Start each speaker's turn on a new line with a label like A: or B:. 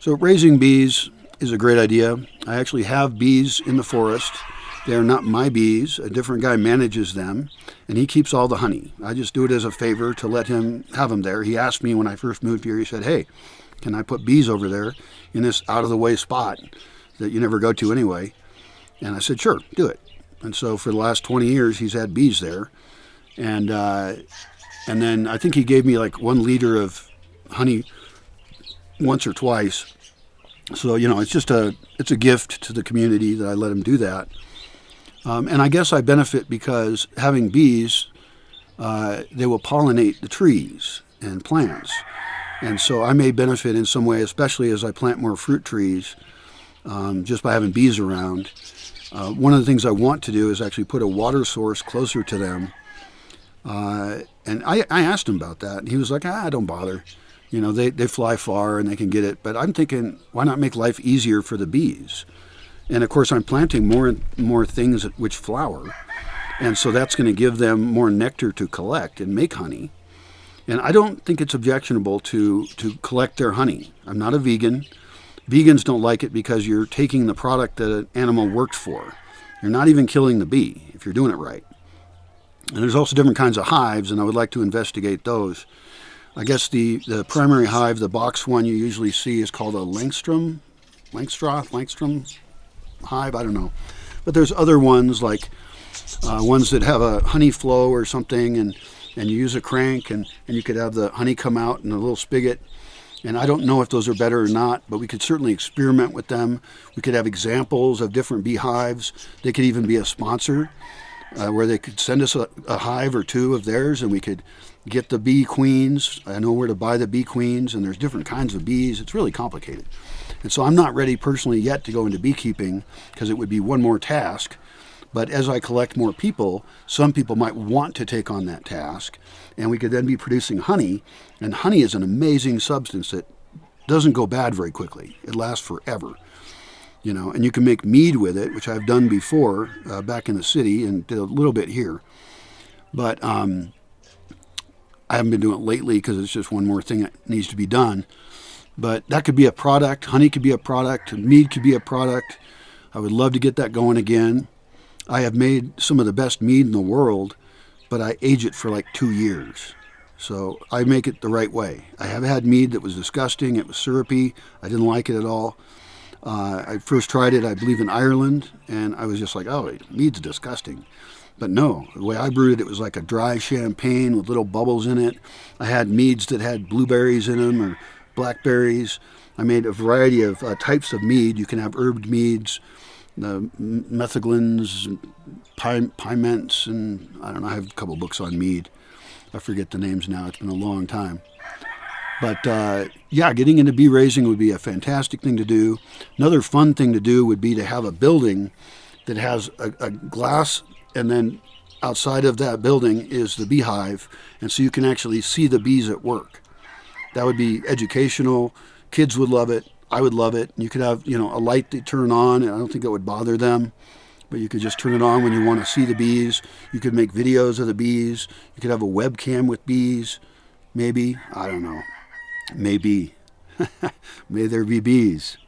A: So raising bees is a great idea. I actually have bees in the forest. They are not my bees. A different guy manages them, and he keeps all the honey. I just do it as a favor to let him have them there. He asked me when I first moved here, he said, hey, can I put bees over there in this out-of-the-way spot that you never go to anyway? And I said, sure, do it. And so for the last 20 years, he's had bees there. And then I think he gave me like 1 liter of honey once or twice. So, it's a gift to the community that I let him do that. And I guess I benefit because having bees, they will pollinate the trees and plants. And so I may benefit in some way, especially as I plant more fruit trees, just by having bees around. One of the things I want to do is actually put a water source closer to them. And I asked him about that, and he was like, don't bother. They fly far and they can get it. But I'm thinking, why not make life easier for the bees? And of course, I'm planting more and more things which flower. And so that's going to give them more nectar to collect and make honey. And I don't think it's objectionable to collect their honey. I'm not a vegan. Vegans don't like it because you're taking the product that an animal worked for. You're not even killing the bee if you're doing it right. And there's also different kinds of hives, and I would like to investigate those. I guess the primary hive, the box one you usually see, is called a Langstrom hive, I don't know. But there's other ones like ones that have a honey flow or something, and you use a crank, and you could have the honey come out in a little spigot. And I don't know if those are better or not, but we could certainly experiment with them. We could have examples of different beehives. They could even be a sponsor where they could send us a hive or two of theirs, and we could get the bee queens. I know where to buy the bee queens, and there's different kinds of bees. It's really complicated. And so I'm not ready personally yet to go into beekeeping because it would be one more task. But as I collect more people, some people might want to take on that task, and we could then be producing honey. And honey is an amazing substance that doesn't go bad very quickly. It lasts forever. And you can make mead with it, which I've done before back in the city and did a little bit here. But I haven't been doing it lately because it's just one more thing that needs to be done. But that could be a product. Honey could be a product. Mead could be a product. I would love to get that going again. I have made some of the best mead in the world, but I age it for like 2 years. So I make it the right way. I have had mead that was disgusting. It was syrupy. I didn't like it at all. I first tried it, I believe, in Ireland, and I was just like, oh, mead's disgusting. But no, the way I brewed it was like a dry champagne with little bubbles in it. I had meads that had blueberries in them or blackberries. I made a variety of types of mead. You can have herbed meads, the metheglins, piments, and I don't know, I have a couple books on mead. I forget the names now. It's been a long time. But getting into bee raising would be a fantastic thing to do. Another fun thing to do would be to have a building that has a glass, and then outside of that building is the beehive, and so you can actually see the bees at work. That would be educational. Kids would love it. I would love it. You could have, a light that turn on, and I don't think that would bother them. But you could just turn it on when you want to see the bees. You could make videos of the bees. You could have a webcam with bees. Maybe. I don't know. Maybe. May there be bees.